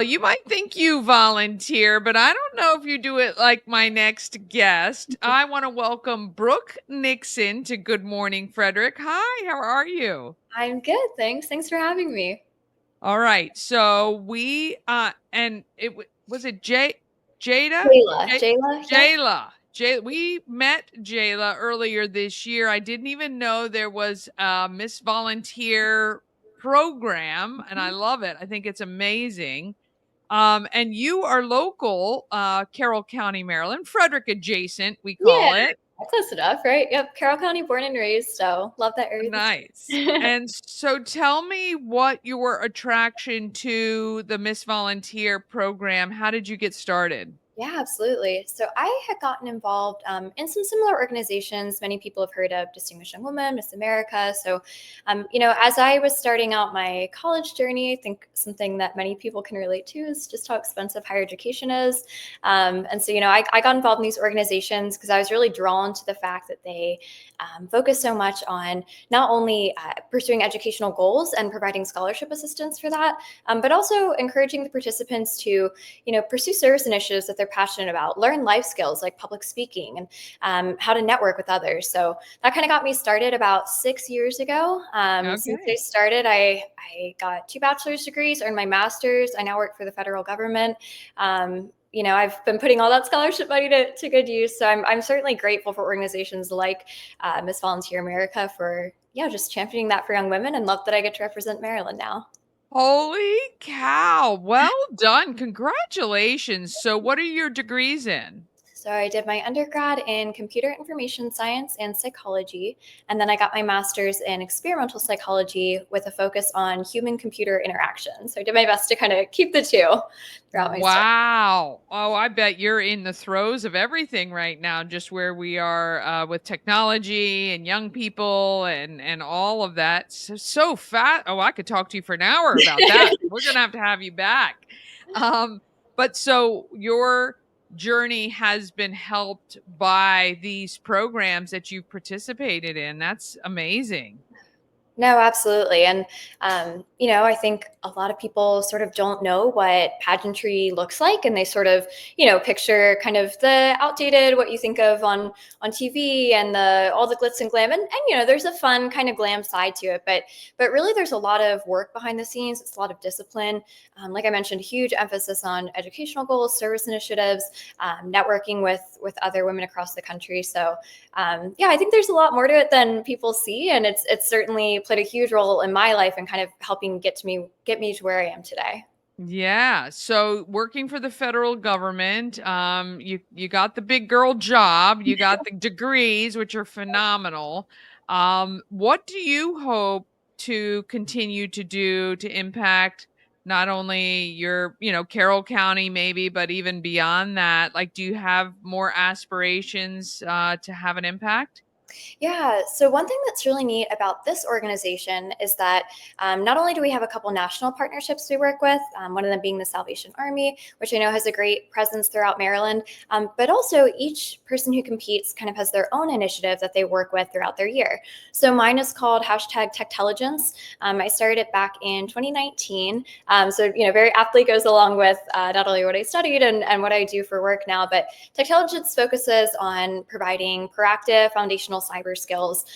You might think you volunteer, but I don't know if you do it like my next guest. I want to welcome Brooke Nixon to Good Morning Frederick. Hi, how are you? I'm good, thanks. Thanks for having me. All right. So we and was it Jada? Jayla. J Jayla, yep. Jayla. We met Jayla earlier this year. I didn't even know there was a Miss Volunteer program, and I Mhm. love it. I think it's amazing. And you are local, Carroll County, Maryland, Frederick adjacent, we Yeah, call it. close enough, right? Yep, Carroll County born and raised, so love that area the Nice. same. And so tell me what your attraction to the Miss Volunteer program, how did you get started? Yeah, absolutely. So I had gotten involved in some similar organizations. Many people have heard of Distinguished Young Woman, Miss America. So, as I was starting out my college journey, I think something that many people can relate to is just how expensive higher education is. I got involved in these organizations because I was really drawn to the fact that they focus so much on not only pursuing educational goals and providing scholarship assistance for that, but also encouraging the participants to pursue service initiatives that they're passionate about, learn life skills like public speaking and how to network with others. So that kind of got me started about 6 years ago. Since I Okay. started, I got two bachelor's degrees, earned my master's. I now work for the federal government. I've been putting all that scholarship money to good use. So I'm certainly grateful for organizations like Miss Volunteer America for, yeah, just championing that for young women, and love that I get to represent Maryland now. Holy cow. Well done. Congratulations. So what are your degrees in? So I did my undergrad in computer information science and psychology, and then I got my master's in experimental psychology with a focus on human computer interaction. So I did my best to kind of keep the two throughout my study. Wow. Oh, I bet you're in the throes of everything right now, just where we are with technology and young people and all of that. So fat. Oh, I could talk to you for an hour about that. We're gonna have you back. But so your journey has been helped by these programs that you've participated in. That's amazing. No, absolutely. And, I think a lot of people sort of don't know what pageantry looks like. And they sort of, picture kind of the outdated, what you think of on TV and all the glitz and glam. And there's a fun kind of glam side to it. But really, there's a lot of work behind the scenes. It's a lot of discipline. Like I mentioned, huge emphasis on educational goals, service initiatives, networking with other women across the country. So, yeah, I think there's a lot more to it than people see, and it's certainly played a huge role in my life and kind of helping get me to where I am today. Yeah. So working for the federal government, you got the big girl job, you got the degrees, which are phenomenal. What do you hope to continue to do to impact not only your, Carroll County maybe, but even beyond that? Like, do you have more aspirations to have an impact? Yeah. So one thing that's really neat about this organization is that not only do we have a couple national partnerships we work with, one of them being the Salvation Army, which I know has a great presence throughout Maryland, but also each person who competes kind of has their own initiative that they work with throughout their year. So mine is called hashtag Techtelligence. I started it back in 2019. Very aptly goes along with not only what I studied and what I do for work now, but Techtelligence focuses on providing proactive foundational cyber skills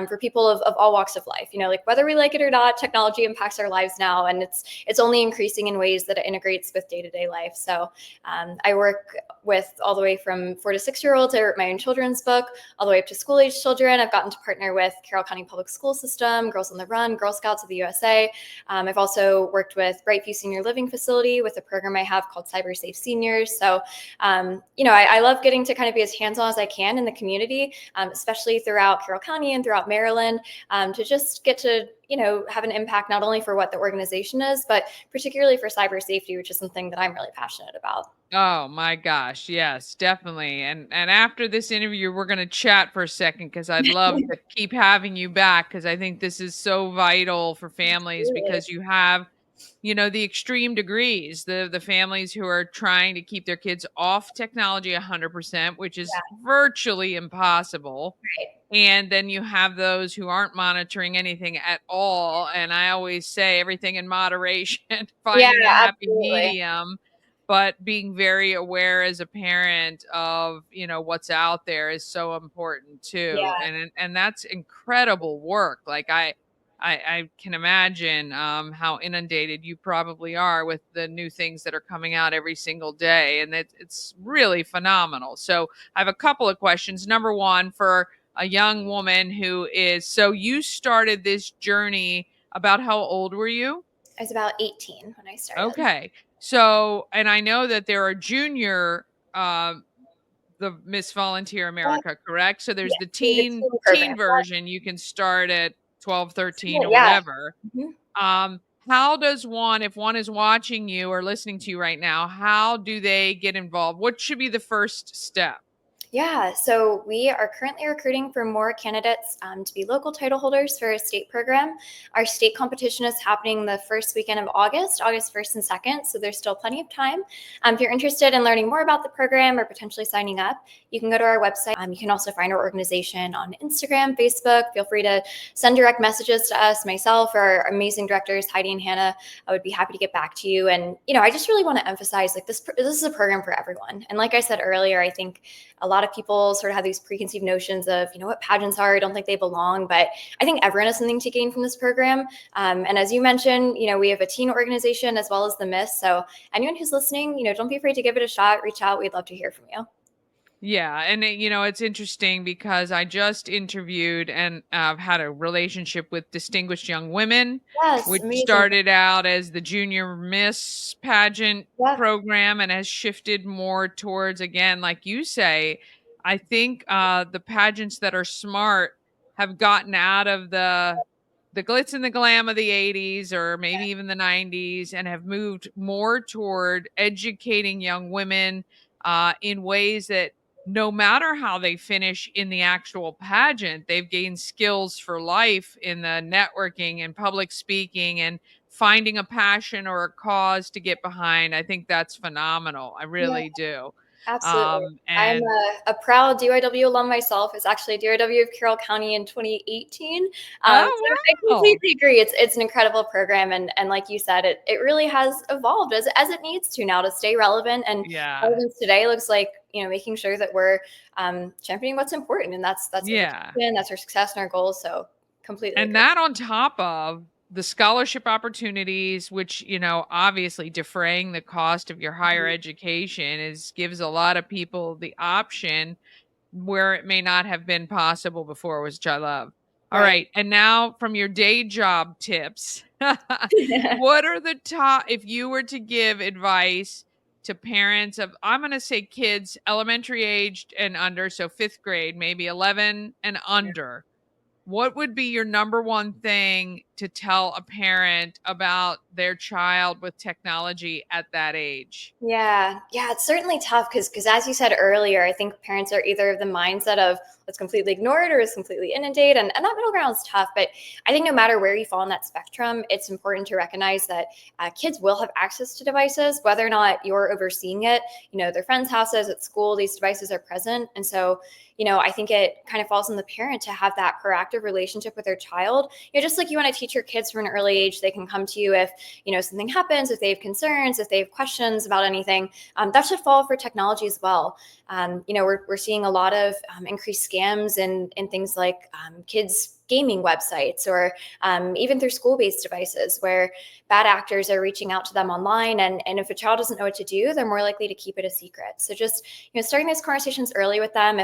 for people of all walks of life. Like whether we like it or not, technology impacts our lives now, and it's only increasing in ways that it integrates with day to day life. So I work with all the way from 4 to 6 year olds. I wrote my own children's book, all the way up to school age children. I've gotten to partner with Carroll County Public School System, Girls on the Run, Girl Scouts of the USA. I've also worked with Brightview Senior Living Facility with a program I have called Cyber Safe Seniors. So I love getting to kind of be as hands-on as I can in the community, especially throughout Carroll County and throughout Maryland, to just get to have an impact not only for what the organization is, but particularly for cyber safety, which is something that I'm really passionate about. Oh my gosh, yes, definitely. And after this interview, we're gonna chat for a second because I'd love to keep having you back because I think this is so vital for families Absolutely. because you have the extreme degrees, the families who are trying to keep their kids off technology 100%, which is Yeah, virtually impossible. right. And then you have those who aren't monitoring anything at all. And I always say everything in moderation, Yeah, finding a happy absolutely. medium, but being very aware as a parent of, what's out there is so important too. Yeah. And that's incredible work. Like I can imagine how inundated you probably are with the new things that are coming out every single day. And it's really phenomenal. So I have a couple of questions. Number one, for a young woman so you started this journey about how old were you? I was about 18 when I started. Okay. So, and I know that there are um the Miss Volunteer Uh, America, correct? So there's yes, the there's a teen teen teen program. version you can start at 12, 13, or Yeah. whatever. Mhm. How does one, if one is watching you or listening to you right now, how do they get involved? What should be the first step? Yeah, so we are currently recruiting for more candidates to be local title holders for a state program. Our state competition is happening the first weekend of August, August 1st and 2nd, so there's still plenty of time. If you're interested in learning more about the program or potentially signing up, you can go to our website. You can also find our organization on Instagram, Facebook. Feel free to send direct messages to us, myself, or our amazing directors, Heidi and Hannah. I would be happy to get back to you. And, I just really want to emphasize like this is a program for everyone. And like I said earlier, I think a lot of people sort of have these preconceived notions of, what pageants are. I don't think they belong, but I think everyone has something to gain from this program. And as you mentioned, we have a teen organization as well as the Miss. So anyone who's listening, don't be afraid to give it a shot. Reach out. We'd love to hear from you. Yeah, and it's interesting because I just interviewed and had a relationship with distinguished young women, Yes, which amazing. started out as the junior miss pageant Yep. program and has shifted more towards, again, like you say, I think the pageants that are smart have gotten out of the glitz and the glam of the 80s or maybe even the 90s and have moved more toward educating young women in ways that no matter how they finish in the actual pageant, they've gained skills for life in the networking and public speaking and finding a passion or a cause to get behind. I think that's phenomenal. I Yeah. really do. Absolutely. I'm And a proud DYW alum myself. It's actually DYW of Carroll County in 2018. So oh, I wow. completely agree. It's an incredible program, and like you said, it really has evolved as it needs to now to stay relevant. And Yeah. relevance today looks like making sure that we're championing what's important, and that's Yeah. education, that's our success and our goals. So completely And agree. that on top of the scholarship opportunities, which, obviously defraying the cost of your higher Mhm. education gives a lot of people the option where it may not have been possible before, which I love. All Right. right. And now from your day job tips, what are the top, if you were to give advice to parents of, I'm going to say kids elementary aged and under, so fifth grade, maybe 11 and under, what would be your number one thing to tell a parent about their child with technology at that age? Yeah, it's certainly tough because as you said earlier, I think parents are either of the mindset of let's completely ignore it or let's completely inundate, and that middle ground is tough. But I think no matter where you fall on that spectrum, it's important to recognize that kids will have access to devices, whether or not you're overseeing it. Their friends' houses at school, these devices are present, and so I think it kind of falls on the parent to have that proactive relationship with their child. Just like you want to teach your kids from an early age, they can come to you if something happens, if they have concerns, if they have questions about anything. That should fall for technology as well. We're seeing a lot of increased scams in things like kids gaming websites or even through school-based devices where bad actors are reaching out to them online, and if a child doesn't know what to do, they're more likely to keep it a secret. So just starting these conversations early with them.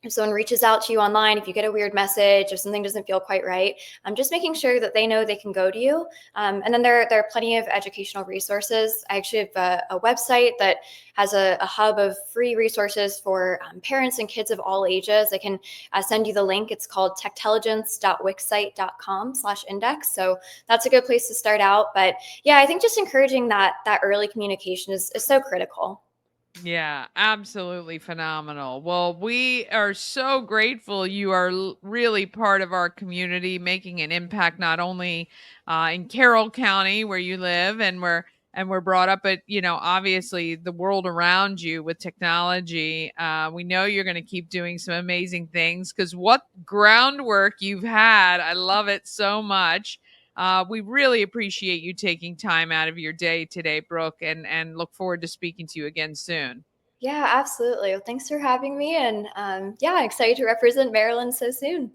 If someone reaches out to you online, if you get a weird message, if something doesn't feel quite right, just making sure that they know they can go to you. And then there are plenty of educational resources. I actually have a website that has a hub of free resources for parents and kids of all ages. I can send you the link. It's called techtelligence.wixsite.com/index. So that's a good place to start out. But yeah, I think just encouraging that early communication is so critical. Yeah, absolutely phenomenal. Well, we are so grateful you are really part of our community, making an impact not only in Carroll County where you live and we're brought up, but obviously the world around you with technology. We know you're going to keep doing some amazing things because what groundwork you've had, I love it so much. We really appreciate you taking time out of your day today, Brooke, and look forward to speaking to you again soon. Yeah, absolutely. Well, thanks for having me. And yeah, I'm excited to represent Maryland so soon.